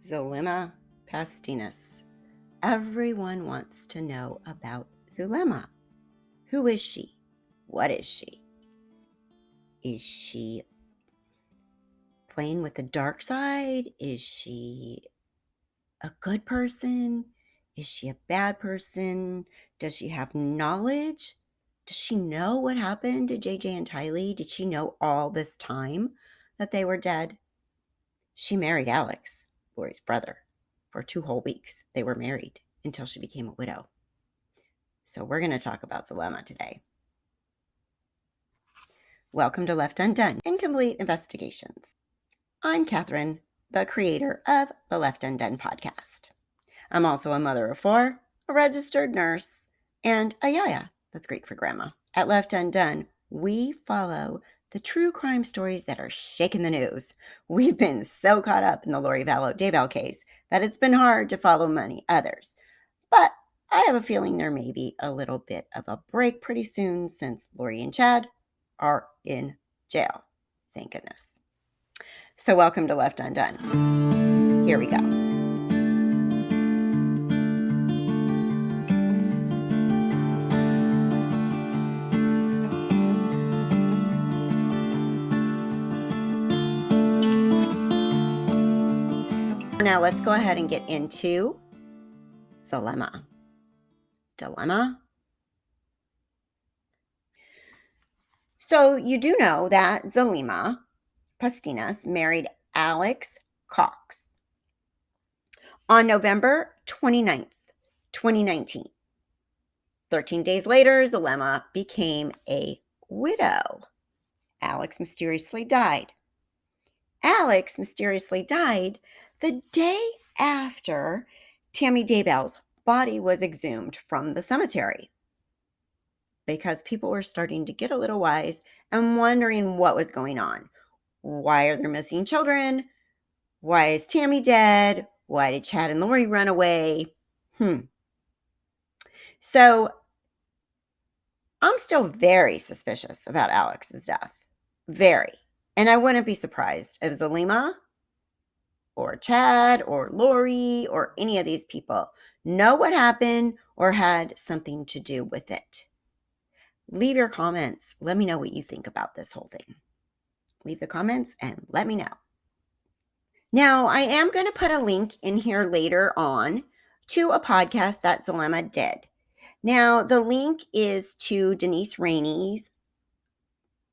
Zulema Pastenes. Everyone wants to know about Zulema. Who is she? What is she? Is she playing with the dark side? Is she a good person? Is she a bad person? Does she have knowledge? Does she know what happened to JJ and Tylee? Did she know all this time that they were dead? She married Alex, Lori's brother. For 2 whole weeks, they were married until she became a widow. So we're going to talk about Zulema today. Welcome to Left Undone, Incomplete Investigations. I'm Kathryn, the creator of the Left Undone podcast. I'm also a mother of 4, a registered nurse, and a yaya. That's Greek for grandma. At Left Undone, we follow the true crime stories that are shaking the news. We've been so caught up in the Lori Vallow Daybell case that it's been hard to follow many others. But I have a feeling there may be a little bit of a break pretty soon since Lori and Chad are in jail. Thank goodness. So welcome to Left Undone. Here we go. Now let's go ahead and get into Zulema. Dilemma. So you do know that Zulema Pastenes married Alex Cox on November 29th, 2019. 13 days later, Zulema became a widow. Alex mysteriously died. Alex mysteriously died the day after Tammy Daybell's body was exhumed from the cemetery, because people were starting to get a little wise and wondering what was going on. Why are there missing children? Why is Tammy dead? Why did Chad and Lori run away? So I'm still very suspicious about Alex's death. Very. And I wouldn't be surprised if Zulema or Chad or Lori or any of these people know what happened or had something to do with it. Leave your comments. Let me know what you think about this whole thing. Leave the comments and let me know. Now, I am going to put a link in here later on to a podcast that Zulema did. Now, the link is to Denise Rainey's.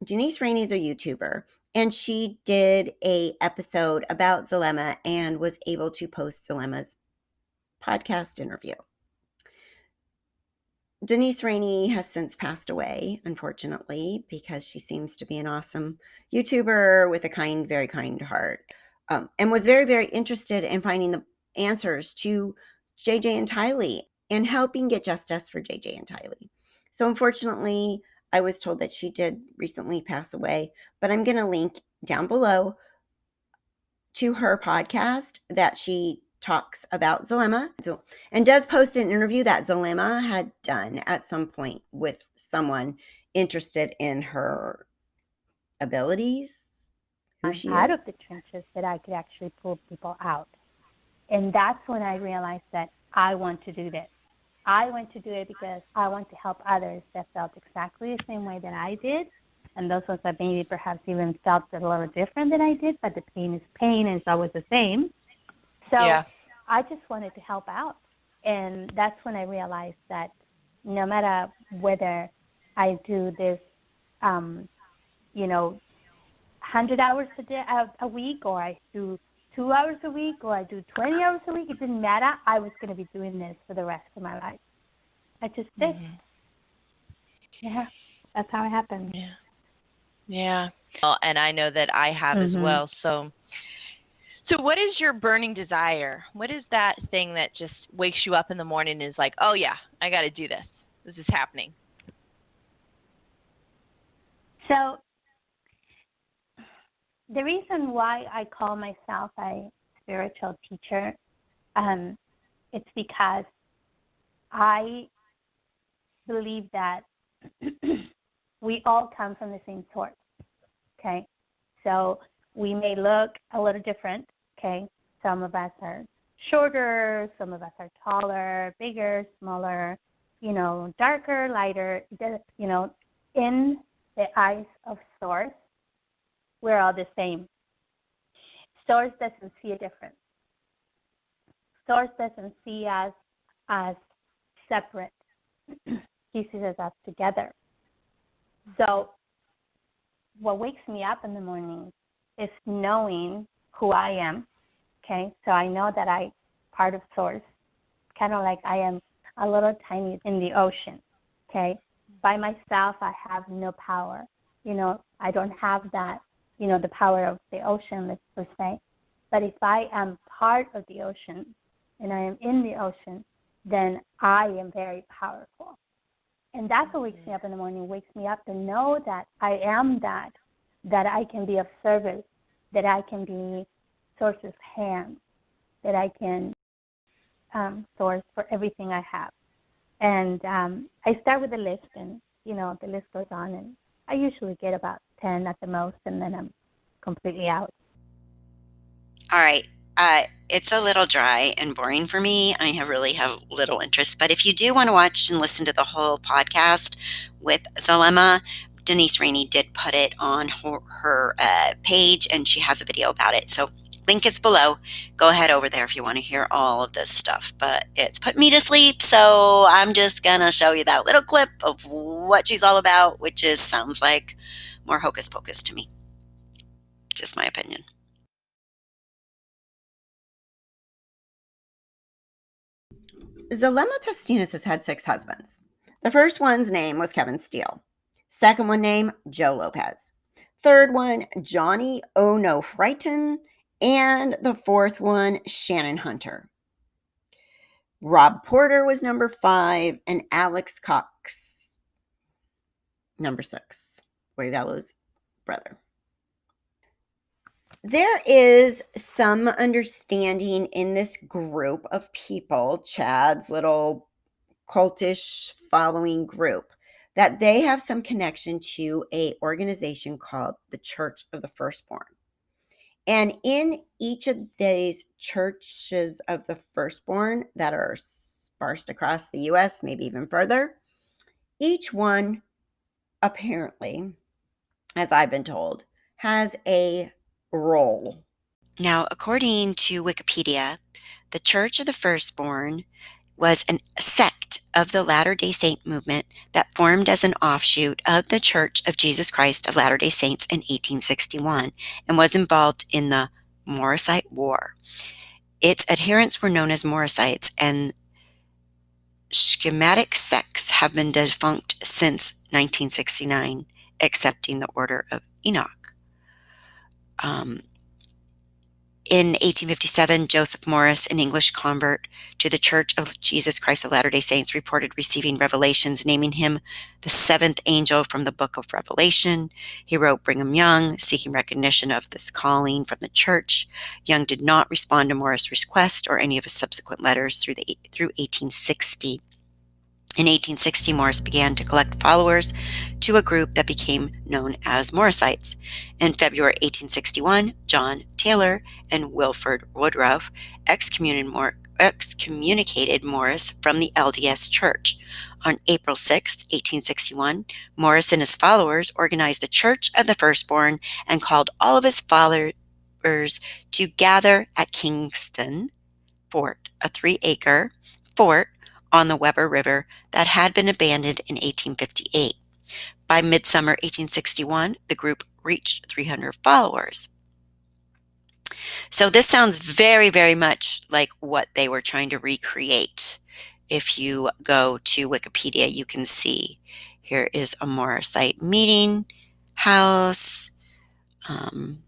Denise Rainey's a YouTuber, and she did an episode about Zulema and was able to post Zulema's podcast interview. Denise Rainey has since passed away, unfortunately, because she seems to be an awesome YouTuber with a kind, very kind heart, and was very, very interested in finding the answers to JJ and Tylee and helping get justice for JJ and Tylee. So unfortunately, I was told that she did recently pass away, but I'm going to link down below to her podcast that she talks about Zulema and does post an interview that Zulema had done at some point with someone interested in her abilities, who she out is. Of the trenches, that I could actually pull people out. And that's when I realized that I want to do this. I want to do it because I want to help others that felt exactly the same way that I did, and those ones that maybe perhaps even felt a little different than I did, but the pain is pain and it's always the same. So yeah. I just wanted to help out. And that's when I realized that no matter whether I do this, 100 hours a week, or I do 2 hours a week, or I do 20 hours a week, it didn't matter. I was going to be doing this for the rest of my life. I just did. Mm-hmm. Yeah, that's how it happened. Yeah. Well, and I know that I have as well. So what is your burning desire? What is that thing that just wakes you up in the morning and is like, oh, yeah, I got to do this. This is happening. So the reason why I call myself a spiritual teacher, it's because I believe that we all come from the same source, okay? So we may look a little different, okay? Some of us are shorter, some of us are taller, bigger, smaller, darker, lighter. In the eyes of Source, we're all the same. Source doesn't see a difference. Source doesn't see us as separate. He sees us together. So what wakes me up in the morning is knowing who I am. Okay, so I know that I'm part of Source, kind of like I am a little tiny in the ocean. Okay, by myself I have no power. I don't have that, the power of the ocean, let's per se. But if I am part of the ocean and I am in the ocean, then I am very powerful. And that's what wakes me up in the morning, wakes me up to know that I am that I can be of service, that I can be Source's hand, that I can Source for everything I have. And I start with a list, and, the list goes on, and I usually get about 10 at the most, and then I'm completely out. All right. It's a little dry and boring for me. I really have little interest. But if you do want to watch and listen to the whole podcast with Zulema, Denise Rainey did put it on her page, and she has a video about it. So link is below. Go ahead over there if you want to hear all of this stuff. But it's put me to sleep, so I'm just going to show you that little clip of what she's all about, which sounds like more hocus pocus to me. Just my opinion. Zulema Pastenes has had 6 husbands. The first one's name was Kevin Steele. Second one named Joe Lopez. Third one, Johnny Oh No Frighten. And the fourth one, Shannon Hunter. Rob Porter was number 5, and Alex Cox, number 6, Lori Vallow's brother. There is some understanding in this group of people, Chad's little cultish following group, that they have some connection to a organization called the Church of the Firstborn. And in each of these churches of the firstborn that are sparse across the U.S., maybe even further, each one apparently, as I've been told, has a role. Now, according to Wikipedia, the Church of the Firstborn was a sect of the Latter-day Saint movement that formed as an offshoot of the Church of Jesus Christ of Latter-day Saints in 1861 and was involved in the Morrisite War. Its adherents were known as Morrisites, and schematic sects have been defunct since 1969, excepting the Order of Enoch. In 1857, Joseph Morris, an English convert to the Church of Jesus Christ of Latter-day Saints, reported receiving revelations naming him the 7th angel from the book of Revelation. He wrote Brigham Young, seeking recognition of this calling from the church. Young did not respond to Morris' request or any of his subsequent letters through 1860. In 1860, Morris began to collect followers to a group that became known as Morrisites. In February 1861, John Taylor and Wilford Woodruff excommunicated Morris from the LDS Church. On April 6, 1861, Morris and his followers organized the Church of the Firstborn and called all of his followers to gather at Kingston Fort, a 3-acre fort on the Weber River that had been abandoned in 1858. By midsummer 1861, the group reached 300 followers. So this sounds very, very much like what they were trying to recreate. If you go to Wikipedia, you can see here is a Morrisite meeting house in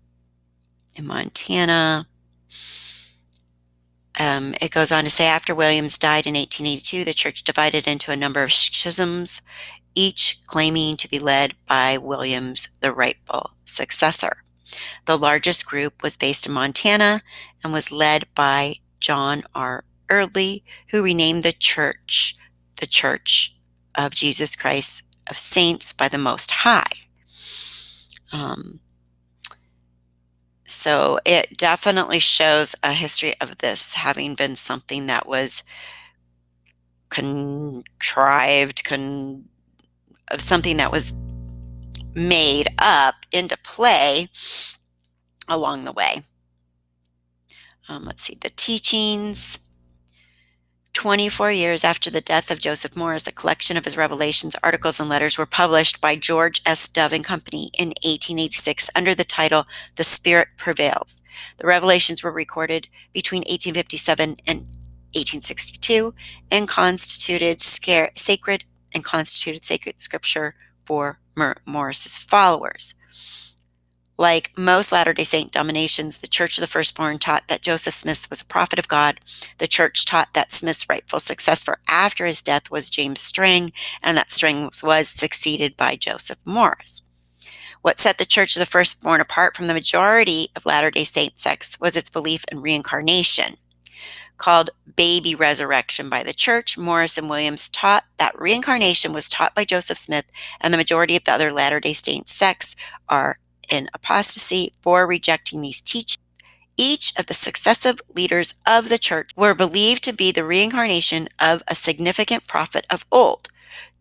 Montana. It goes on to say, after Williams died in 1882, the church divided into a number of schisms, each claiming to be led by Williams, the rightful successor. The largest group was based in Montana and was led by John R. Early, who renamed the Church of Jesus Christ of Saints by the Most High. So it definitely shows a history of this having been something that was contrived, of something that was made up into play along the way. Let's see, the teachings. 24 years after the death of Joseph Morris, a collection of his revelations, articles, and letters were published by George S. Dove and Company in 1886 under the title The Spirit Prevails. The revelations were recorded between 1857 and 1862 and constituted sacred scripture for Morris's followers. Like most Latter-day Saint denominations, the Church of the Firstborn taught that Joseph Smith was a prophet of God. The church taught that Smith's rightful successor after his death was James String, and that String was succeeded by Joseph Morris. What set the Church of the Firstborn apart from the majority of Latter-day Saint sects was its belief in reincarnation. Called baby resurrection by the church, Morris and Williams taught that reincarnation was taught by Joseph Smith, and the majority of the other Latter-day Saint sects are in apostasy for rejecting these teachings. Each of the successive leaders of the church were believed to be the reincarnation of a significant prophet of old.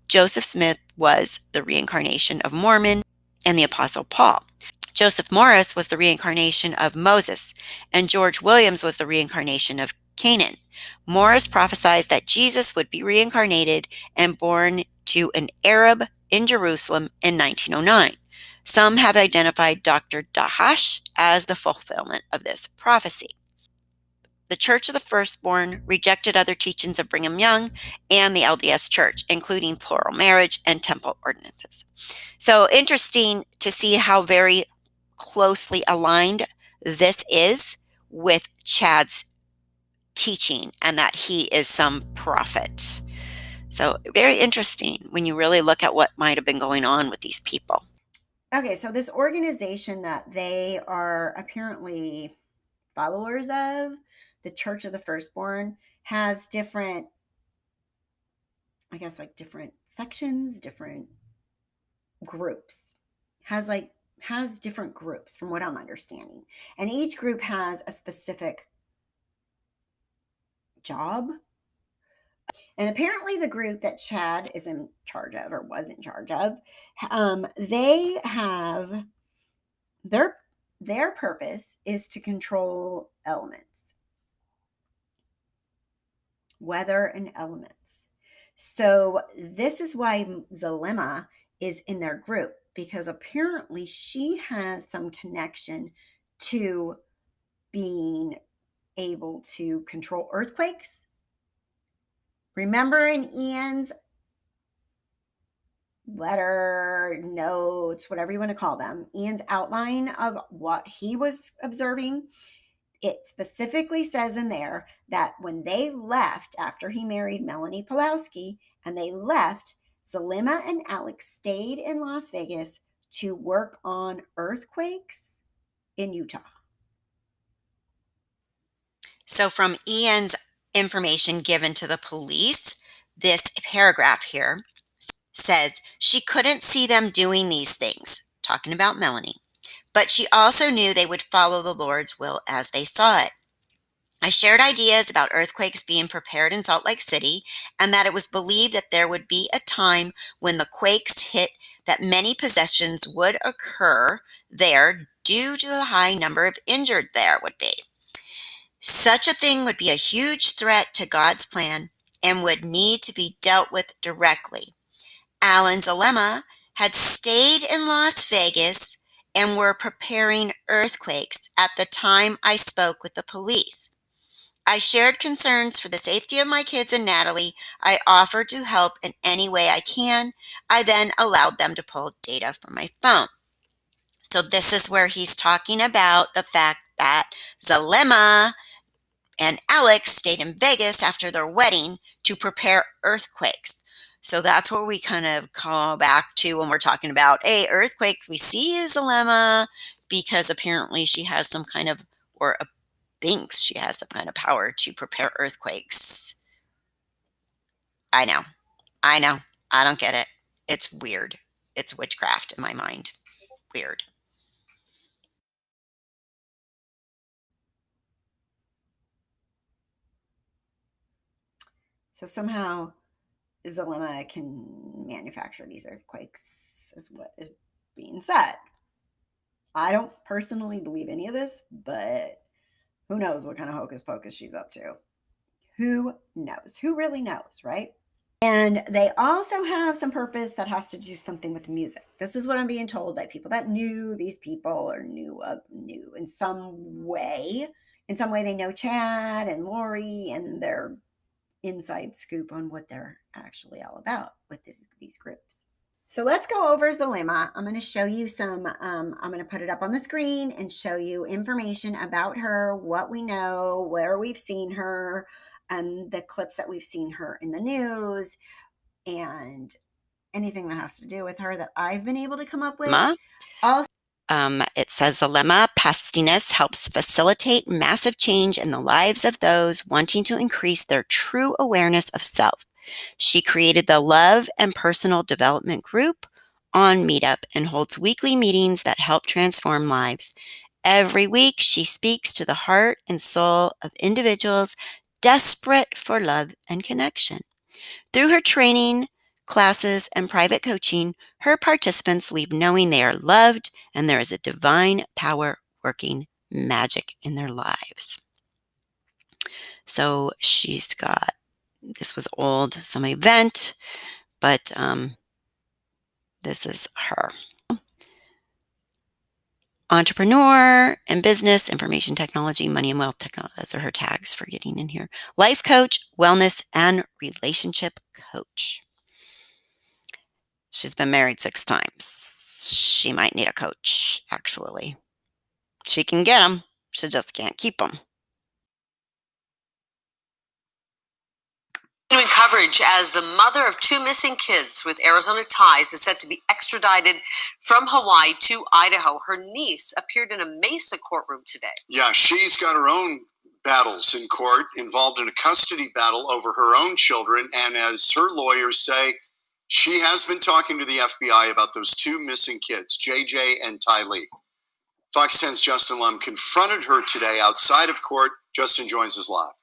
Joseph Smith was the reincarnation of Mormon and the Apostle Paul. Joseph Morris was the reincarnation of Moses, and George Williams was the reincarnation of Canaan. Morris prophesied that Jesus would be reincarnated and born to an Arab in Jerusalem in 1909. Some have identified Dr. Dahash as the fulfillment of this prophecy. The Church of the Firstborn rejected other teachings of Brigham Young and the LDS Church, including plural marriage and temple ordinances. So interesting to see how very closely aligned this is with Chad's teaching and that he is some prophet. So very interesting when you really look at what might have been going on with these people. Okay, so this organization that they are apparently followers of, the Church of the Firstborn, has different, I guess, like different sections, different groups, has different groups from what I'm understanding. And each group has a specific job. And apparently the group that Chad is in charge of, or was in charge of, they have their purpose is to control elements, weather and elements. So this is why Zulema is in their group, because apparently she has some connection to being able to control earthquakes. Remember in Ian's letter, notes, whatever you want to call them, Ian's outline of what he was observing, it specifically says in there that when they left after he married Melanie Pulowski and they left, Zulema and Alex stayed in Las Vegas to work on earthquakes in Utah. So from Ian's information given to the police, this paragraph here says she couldn't see them doing these things, talking about Melanie, but she also knew they would follow the Lord's will as they saw it. I shared ideas about earthquakes being prepared in Salt Lake City and that it was believed that there would be a time when the quakes hit that many possessions would occur there due to the high number of injured there would be. Such a thing would be a huge threat to God's plan and would need to be dealt with directly. Alan Zulema had stayed in Las Vegas and were preparing earthquakes at the time I spoke with the police. I shared concerns for the safety of my kids and Natalie. I offered to help in any way I can. I then allowed them to pull data from my phone. So this is where he's talking about the fact that Zulema and Alex stayed in Vegas after their wedding to prepare earthquakes. So that's where we kind of call back to when we're talking about, hey, earthquake, we see you, Zulema, because apparently she has some kind of, or thinks she has some kind of power to prepare earthquakes. I know. I don't get it. It's weird. It's witchcraft in my mind. Weird. So somehow Zulema can manufacture these earthquakes, is what is being said. I don't personally believe any of this, but who knows what kind of hocus pocus she's up to. Who knows? Who really knows, right? And they also have some purpose that has to do something with music. This is what I'm being told by people that knew these people or knew in some way. In some way, they know Chad and Lori and their inside scoop on what they're actually all about with these groups. So let's go over Zulema. I'm going to show you some, I'm going to put it up on the screen and show you information about her, what we know, where we've seen her, and the clips that we've seen her in the news, and anything that has to do with her that I've been able to come up with. Also, it says Zulema Pastenes helps facilitate massive change in the lives of those wanting to increase their true awareness of self. She created the Love and Personal Development Group on Meetup and holds weekly meetings that help transform lives. Every week, she speaks to the heart and soul of individuals desperate for love and connection. Through her training, classes, and private coaching, her participants leave knowing they are loved and there is a divine power working magic in their lives. So she's got, this was old, some event, but this is her. Entrepreneur and business, information technology, money and wealth technology. Those are her tags for getting in here. Life coach, wellness, and relationship coach. She's been married 6 times. She might need a coach, actually. She can get them. She just can't keep them. Continuing coverage as the mother of 2 missing kids with Arizona ties is set to be extradited from Hawaii to Idaho. Her niece appeared in a Mesa courtroom today. Yeah, she's got her own battles in court, involved in a custody battle over her own children. And as her lawyers say, she has been talking to the FBI about those 2 missing kids, JJ and Tylee. Fox 10's Justin Lum confronted her today outside of court. Justin joins us live.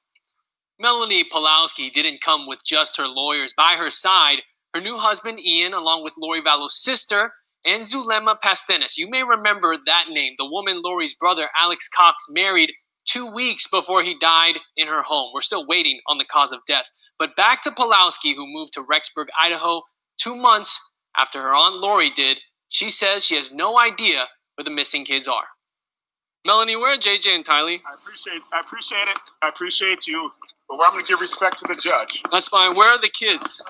Melanie Pawlowski didn't come with just her lawyers. By her side, her new husband, Ian, along with Lori Vallow's sister, and Zulema Pastenes. You may remember that name, the woman Lori's brother, Alex Cox, married 2 weeks before he died in her home. We're still waiting on the cause of death. But back to Pawlowski, who moved to Rexburg, Idaho, 2 months after her aunt Lori did. She says she has no idea where the missing kids are. Melanie, where are JJ and Tylee? I appreciate it. I appreciate you. But I'm going to give respect to the judge. That's fine. Where are the kids?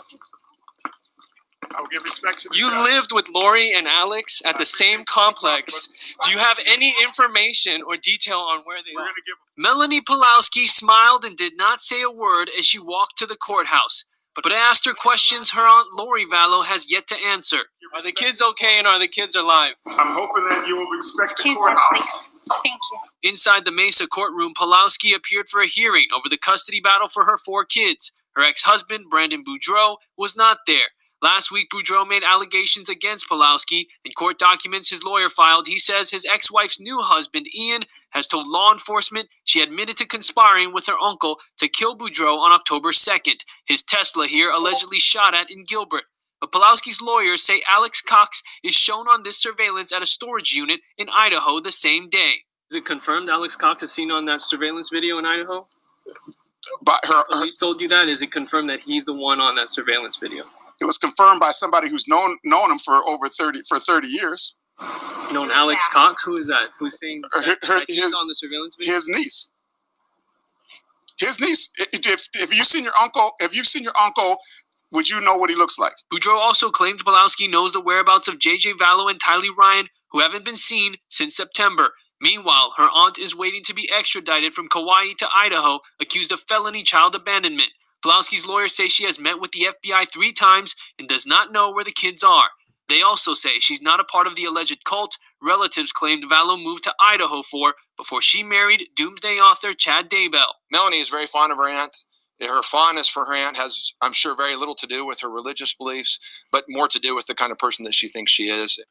I will give respect to the judge. You lived with Lori and Alex at the same complex. Do you have any information or detail on where they are? Melanie Pawlowski smiled and did not say a word as she walked to the courthouse. But I asked her questions her aunt Lori Vallow has yet to answer. Are the kids okay and are the kids alive? I'm hoping that you will respect the courthouse. Thank you. Inside the Mesa courtroom, Pawlowski appeared for a hearing over the custody battle for her 4 kids. Her ex-husband, Brandon Boudreau, was not there. Last week, Boudreau made allegations against Pawlowski. In court documents his lawyer filed, he says his ex-wife's new husband, Ian, has told law enforcement she admitted to conspiring with her uncle to kill Boudreau on October 2nd. His Tesla here allegedly shot at in Gilbert. But Pawlowski's lawyers say Alex Cox is shown on this surveillance at a storage unit in Idaho the same day. Is it confirmed Alex Cox is seen on that surveillance video in Idaho? But Police told you that? Is it confirmed that he's the one on that surveillance video? It was confirmed by somebody who's known him for over 30 years. Known Alex Cox? Who is that? Who's saying that he's on the surveillance video? His niece. His niece. If you've seen your uncle, would you know what he looks like? Boudreau also claimed Pawlowski knows the whereabouts of JJ Vallow and Tylee Ryan, who haven't been seen since September. Meanwhile, her aunt is waiting to be extradited from Kauai to Idaho, accused of felony child abandonment. Pawlowski's lawyers say she has met with the FBI 3 times and does not know where the kids are. They also say she's not a part of the alleged cult relatives claimed Vallow moved to Idaho for before she married doomsday author Chad Daybell. Melanie is very fond of her aunt. Her fondness for her aunt has, I'm sure, very little to do with her religious beliefs, but more to do with the kind of person that she thinks she is.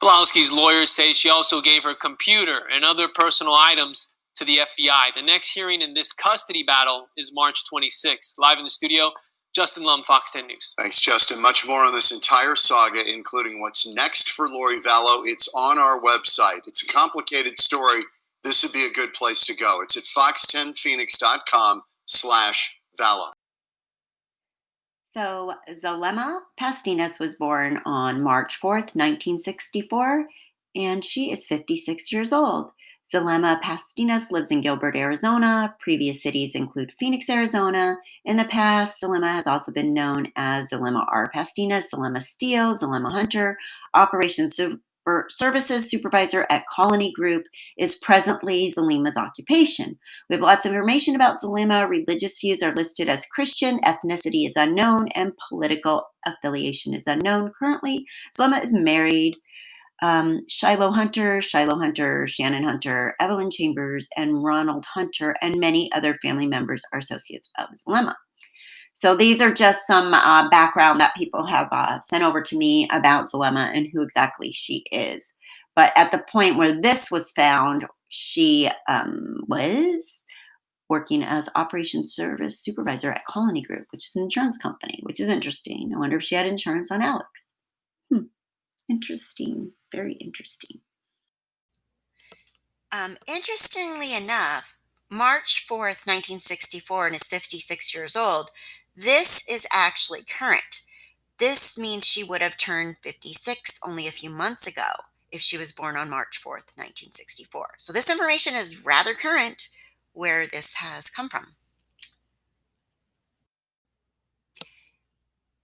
Pawlowski's lawyers say she also gave her computer and other personal items to the FBI. The next hearing in this custody battle is March 26th. Live in the studio, Justin Lum, Fox 10 News. Thanks, Justin. Much more on this entire saga, including what's next for Lori Vallow. It's on our website. It's a complicated story. This would be a good place to go. It's at fox10phoenix.com/Vallow. So Zulema Pastenes was born on March 4th, 1964, and she is 56 years old. Zulema Pastenes lives in Gilbert, Arizona. Previous cities include Phoenix, Arizona. In the past, Zulema has also been known as Zulema R. Pastenes, Zulema Steele, Zulema Hunter. Operations Services Supervisor at Colony Group is presently Zulema's occupation. We have lots of information about Zulema. Religious views are listed as Christian, ethnicity is unknown, and political affiliation is unknown. Currently, Zulema is married. Shiloh Hunter, Shannon Hunter, Evelyn Chambers, and Ronald Hunter, and many other family members are associates of Zulema. So these are just some background that people have sent over to me about Zulema and who exactly she is. But at the point where this was found, she was working as Operations Service Supervisor at Colony Group, which is an insurance company, which is interesting. I wonder if she had insurance on Alex. Interesting. Very interesting. Interestingly enough, March 4th, 1964, and is 56 years old. This is actually current. This means she would have turned 56 only a few months ago if she was born on March 4th, 1964. So this information is rather current where this has come from.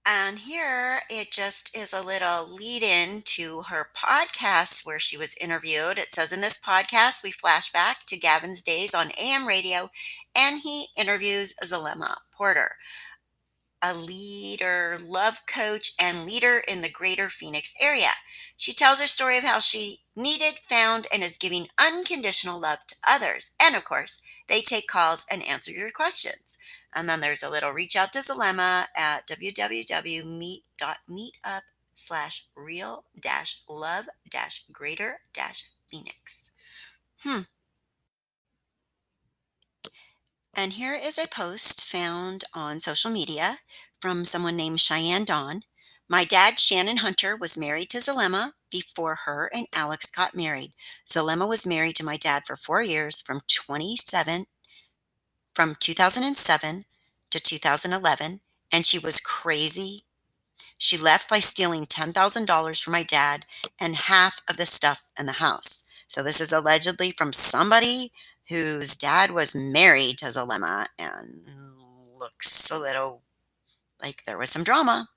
And here it just is a little lead in to her podcast where she was interviewed. It says, in this podcast, we flash back to Gavin's days on AM radio, and he interviews Zulema Porter, a leader, love coach, and leader in the greater Phoenix area. She tells her story of how she needed, found, and is giving unconditional love to others. And of course, they take calls and answer your questions. And then there's a little reach out to Zulema at www.meetup/real-love-greater-Phoenix. And here is a post found on social media from someone named Cheyenne Dawn. My dad, Shannon Hunter, was married to Zulema before her and Alex got married. Zulema was married to my dad for 4 years from 2007 to 2011, and she was crazy. She left by stealing $10,000 from my dad and half of the stuff in the house. So this is allegedly from somebody whose dad was married to Zulema and looks a little like there was some drama.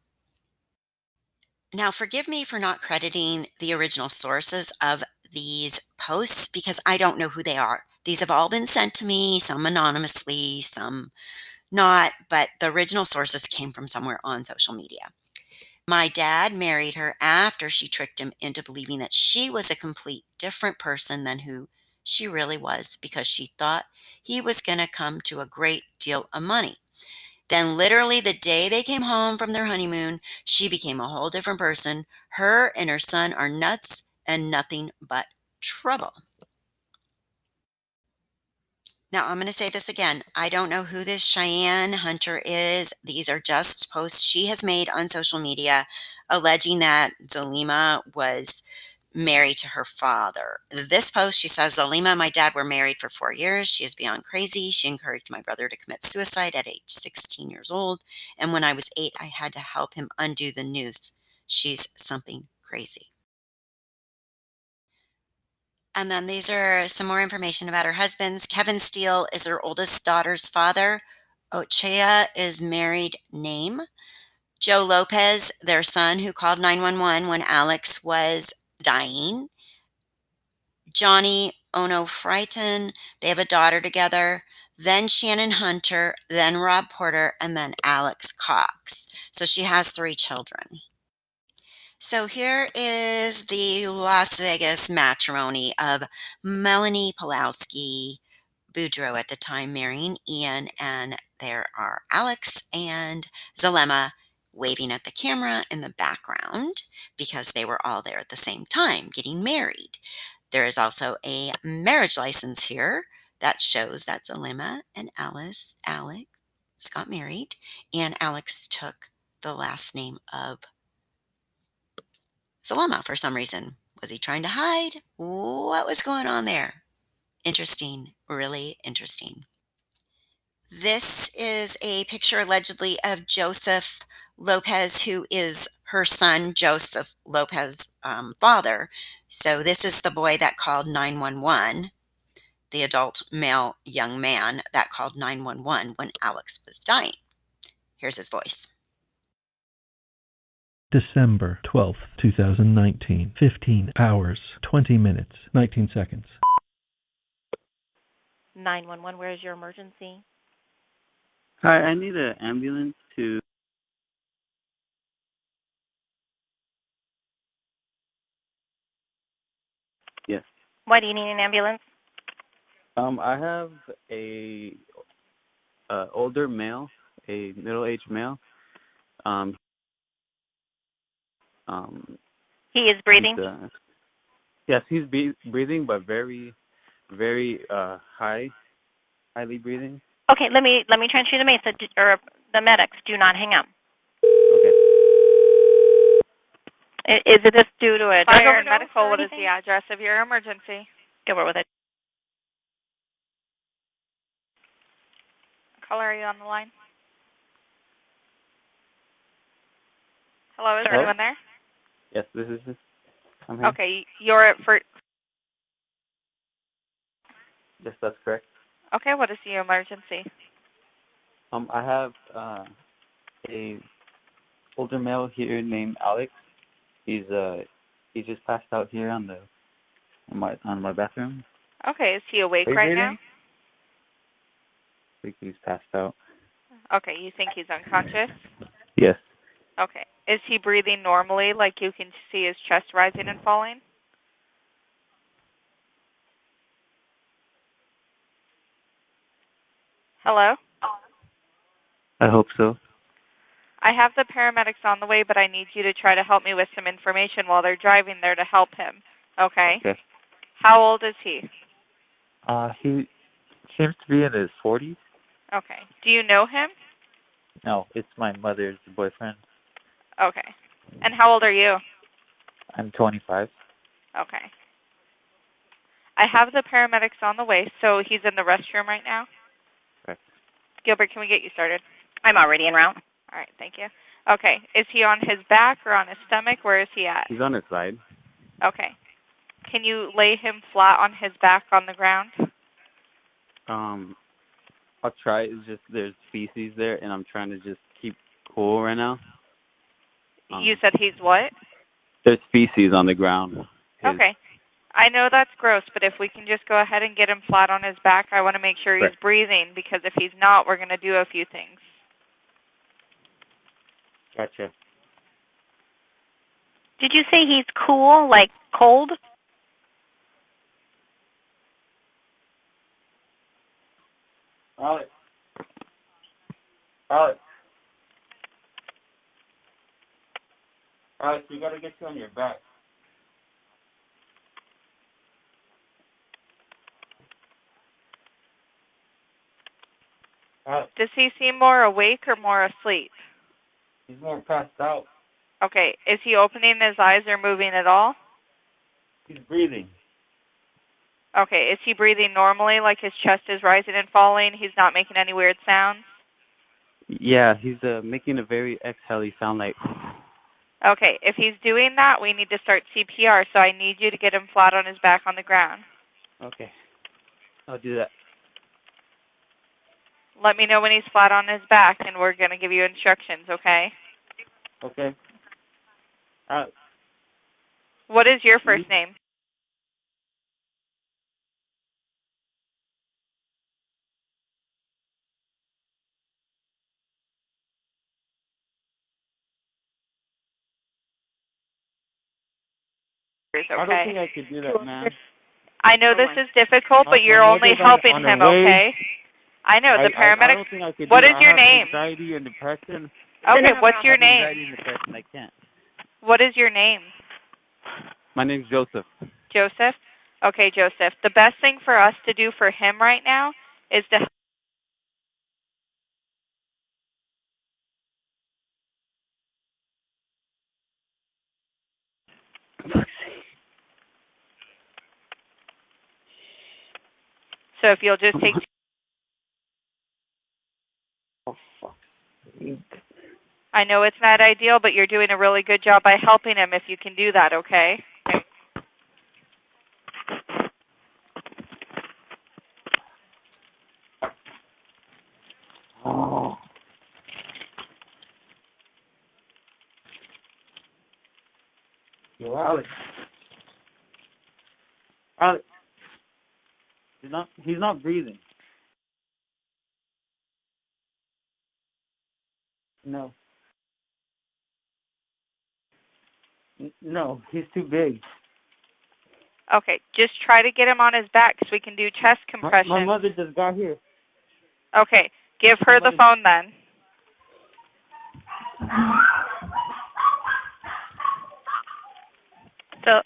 Now, forgive me for not crediting the original sources of these posts because I don't know who they are. These have all been sent to me, some anonymously, some not, but the original sources came from somewhere on social media. My dad married her after she tricked him into believing that she was a complete different person than who she really was because she thought he was going to come to a great deal of money. Then literally the day they came home from their honeymoon, she became a whole different person. Her and her son are nuts and nothing but trouble. Now, I'm going to say this again. I don't know who this Cheyenne Hunter is. These are just posts she has made on social media alleging that Zulema was married to her father. This post, she says, Zulema and my dad were married for 4 years. She is beyond crazy. She encouraged my brother to commit suicide at age 16 years old. And when I was 8, I had to help him undo the noose. She's something crazy. And then these are some more information about her husbands. Kevin Steele is her oldest daughter's father. Ochea is married name. Joe Lopez, their son, who called 911 when Alex was dying. Johnny Ono-Frighton, they have a daughter together. Then Shannon Hunter, then Rob Porter, and then Alex Cox. So she has 3 children. So here is the Las Vegas matrimony of Melanie Pulowski Boudreaux at the time marrying Ian, and there are Alex and Zulema waving at the camera in the background because they were all there at the same time getting married. There is also a marriage license here that shows that Zulema and Alex got married, and Alex took the last name of Zulema for some reason. Was he trying to hide? What was going on there? Interesting, really interesting. This is a picture allegedly of Joseph Lopez, who is her son, Joseph Lopez's father. So this is the boy that called 911, the adult male young man that called 911 when Alex was dying. Here's his voice. December 12th, 2019, 15 hours, 20 minutes, 19 seconds. 911, where is your emergency? Hi, I need an ambulance to... Yes. Why do you need an ambulance? I have a older male, a middle-aged male. He is breathing? Yes, he's breathing, but very, very highly breathing. Okay, let me transfer you to Mesa, or the medics. Do not hang up. Okay. Is it this due to a drug Fire and overdose medical, or what is anything? the address of your emergency? Go with it. Caller, are you on the line? Hello, is Hello? anyone there? Yes, this is... I'm here. Okay, you're at for... Yes, that's correct. Okay, what is the emergency? I have a older male here named Alex. He just passed out here on my bathroom. Okay, is he awake right now? I think he's passed out. Okay, you think he's unconscious? Yes. Okay. Is he breathing normally, like you can see his chest rising and falling? Hello? I hope so. I have the paramedics on the way, but I need you to try to help me with some information while they're driving there to help him. Okay? Okay. How old is he? He seems to be in his 40s. Okay. Do you know him? No, it's my mother's boyfriend. Okay. And how old are you? I'm 25. Okay. I have the paramedics on the way, so he's in the restroom right now. Okay. Gilbert, can we get you started? I'm already en route. All right, thank you. Okay. Is he on his back or on his stomach? Where is he at? He's on his side. Okay. Can you lay him flat on his back on the ground? I'll try. It's just there's feces there, and I'm trying to just keep cool right now. You said he's what? There's feces on the ground. Okay. I know that's gross, but if we can just go ahead and get him flat on his back, I want to make sure he's breathing, because if he's not, we're going to do a few things. Gotcha. Did you say he's cool, like cold? Alex. Alex. Alex, we got to get you on your back. Alex. Does he seem more awake or more asleep? He's more passed out. Okay. Is he opening his eyes or moving at all? He's breathing. Okay. Is he breathing normally, like his chest is rising and falling? He's not making any weird sounds? Yeah, he's making a very exhale sound like... Okay. If he's doing that, we need to start CPR, so I need you to get him flat on his back on the ground. Okay. I'll do that. Let me know when he's flat on his back, and we're going to give you instructions, okay? Okay. What is your first name? Okay. I don't think I could do that, man. I know this is difficult, but you're only helping him, okay? I know, the paramedics... I don't think I could what do is that. your I have name? anxiety and depression. Okay, what's your name? Anxiety and depression, I can't. What is your name? My name's Joseph. Joseph? Okay, Joseph. The best thing for us to do for him right now is to. So if you'll just take. I know it's not ideal, but you're doing a really good job by helping him if you can do that, okay? Oh. Yo, Alex. Alex. He's not breathing. No. No, he's too big. Okay, just try to get him on his back so we can do chest compression. My mother just got here. Okay, give her the phone then. So,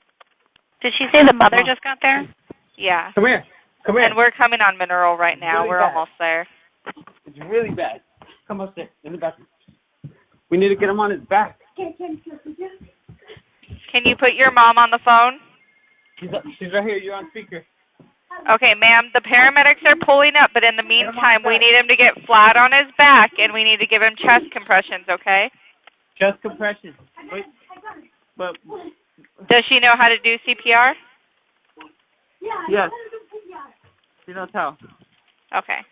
did she say the mother just got there? Yeah. Come here. Come here. And we're coming on Mineral right now. Really We're bad. almost there. It's really bad. Come upstairs in the bathroom. We need to get him on his back. Can you put your mom on the phone? She's right here. You're on speaker. Okay, ma'am, the paramedics are pulling up, but in the meantime, we need him to get flat on his back, and we need to give him chest compressions, okay? Chest compression. Wait. But. Does she know how to do CPR? Yes. She knows how. Okay.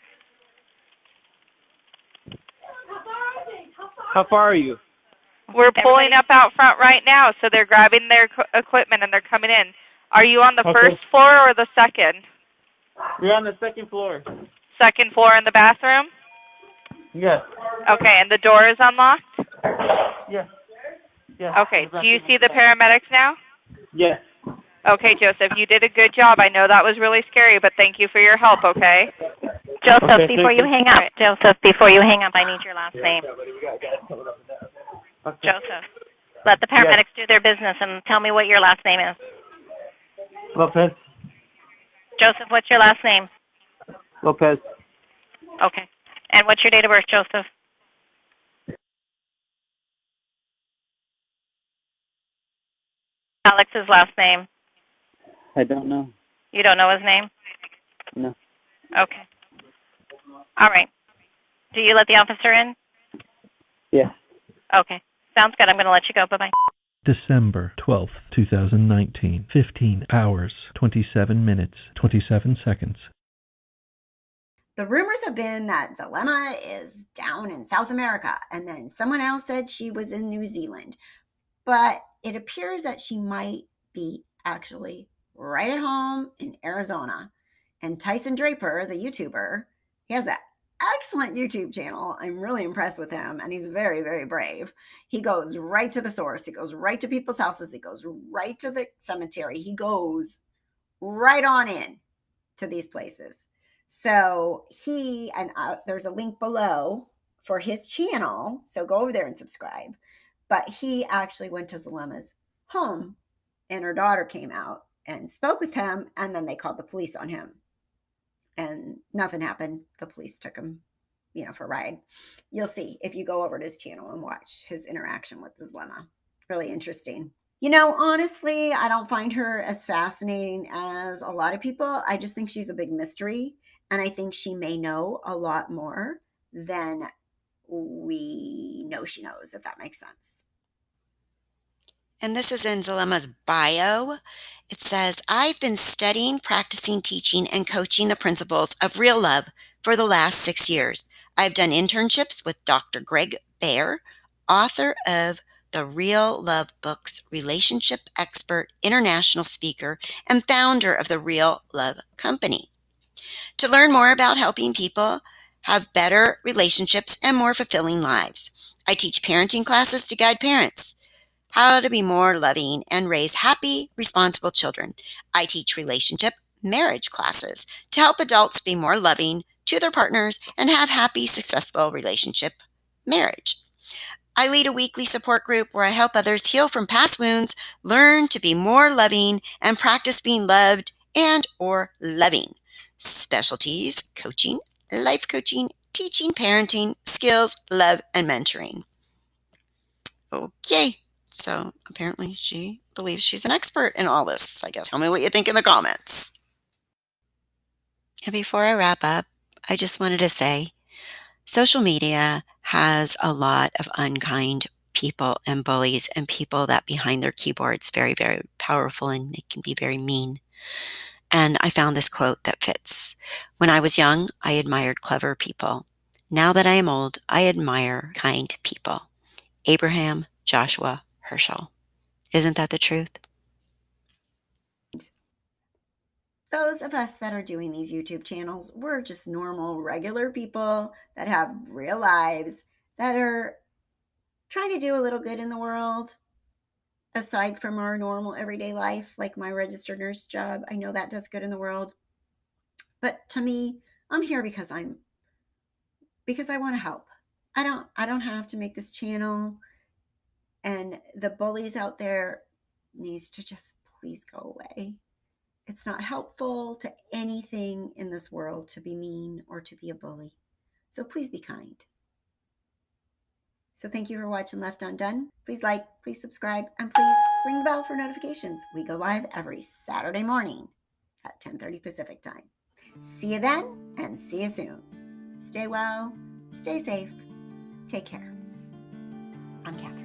How far are you? We're pulling up out front right now, so they're grabbing their equipment and they're coming in. Are you on the first floor or the second? We're on the second floor. Second floor in the bathroom? Yes. Okay, and the door is unlocked? Yes. Yes. Okay, do you see the paramedics now? Yes. Okay, Joseph, you did a good job. I know that was really scary, but thank you for your help, okay? Joseph, Okay, before you hang up, I need your last name. Okay. Joseph, let the paramedics do their business and tell me what your last name is. Lopez. Joseph, what's your last name? Lopez. Okay. And what's your date of birth, Joseph? Alex's last name. I don't know. You don't know his name? No. Okay. All right. Do you let the officer in? Yeah. Okay. Sounds good. I'm going to let you go. Bye-bye. December 12th, 2019. 15 hours, 27 minutes, 27 seconds. The rumors have been that Zulema is down in South America, and then someone else said she was in New Zealand. But it appears that she might be actually right at home in Arizona. And Tyson Draper, the YouTuber, he has an excellent YouTube channel. I'm really impressed with him, and he's very, very brave. He goes right to the source. He goes right to people's houses. He goes right to the cemetery. He goes right on in to these places. So he, and there's a link below for his channel. So go over there and subscribe. But he actually went to Zulema's home, and her daughter came out and spoke with him, and then they called the police on him. And nothing happened. The police took him, for a ride. You'll see if you go over to his channel and watch his interaction with Zulema. Really interesting. Honestly, I don't find her as fascinating as a lot of people. I just think she's a big mystery, and I think she may know a lot more than we know she knows, if that makes sense. And this is in Zulema's bio. It says, I've been studying, practicing, teaching, and coaching the principles of real love for the last 6 years. I've done internships with Dr. Greg Baer, author of the Real Love books, relationship expert, international speaker, and founder of the Real Love Company. To learn more about helping people have better relationships and more fulfilling lives, I teach parenting classes to guide parents how to be more loving and raise happy, responsible children. I teach relationship marriage classes to help adults be more loving to their partners and have happy, successful relationship marriage. I lead a weekly support group where I help others heal from past wounds, learn to be more loving, and practice being loved and or loving. Specialties: coaching, life coaching, teaching, parenting, skills, love, and mentoring. Okay, so apparently she believes she's an expert in all this, I guess. Tell me what you think in the comments. And before I wrap up, I just wanted to say, social media has a lot of unkind people and bullies and people that behind their keyboards very, very powerful, and they can be very mean. And I found this quote that fits. When I was young, I admired clever people. Now that I am old, I admire kind people. Abraham Joshua Herschel. Isn't that the truth? Those of us that are doing these YouTube channels, we're just normal, regular people that have real lives that are trying to do a little good in the world aside from our normal everyday life, like my registered nurse job. I know that does good in the world. But to me, I'm here because I want to help. I don't have to make this channel, and the bullies out there needs to just please go away. It's not helpful to anything in this world to be mean or to be a bully. So please be kind. So thank you for watching Left Undone. Please like, please subscribe, and please ring the bell for notifications. We go live every Saturday morning at 10:30 Pacific time. See you then, and see you soon. Stay well, stay safe, take care. I'm Kathryn.